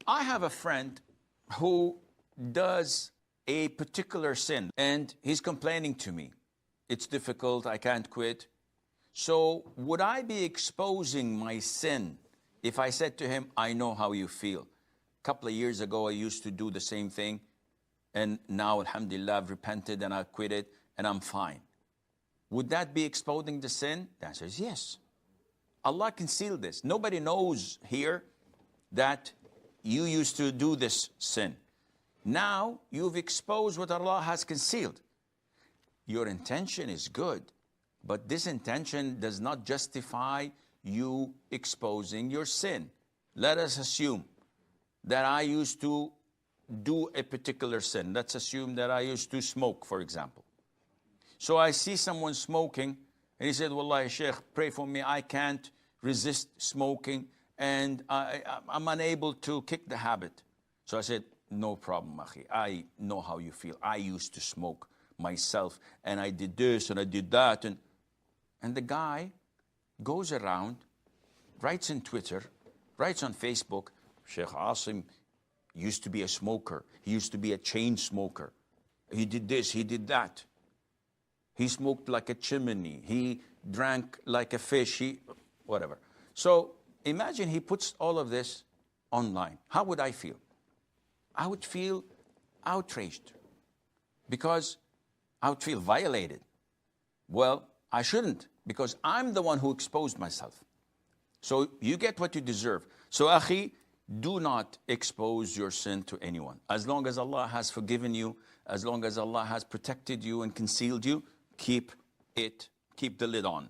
I have a friend who does a particular sin and he's complaining to me. It's difficult, I can't quit. So would I be exposing my sin if I said to him, I know how you feel. A couple of years ago, I used to do the same thing. And now, alhamdulillah, I've repented and I quit it and I'm fine. Would that be exposing the sin? The answer is yes. Allah concealed this. Nobody knows here that you used to do this sin. Now you've exposed what Allah has concealed. Your intention is good, but this intention does not justify you exposing your sin. Let us assume that I used to do a particular sin. Let's assume that I used to smoke, for example. So I see someone smoking, and he said, Wallahi, Sheikh, pray for me. I can't resist smoking, and I'm unable to kick the habit. So I said, no problem, Akhi. I know how you feel. I used to smoke myself, and I did this, and I did that. And the guy goes around, writes on Twitter, writes on Facebook, Sheikh Assim used to be a smoker. He used to be a chain smoker. He did this, he did that. He smoked like a chimney. He drank like a fish. Whatever. So imagine he puts all of this online. How would I feel? I would feel outraged because I would feel violated. Well, I shouldn't, because I'm the one who exposed myself. So you get what you deserve. So, Akhi, do not expose your sin to anyone. As long as Allah has forgiven you, as long as Allah has protected you and concealed you, keep the lid on.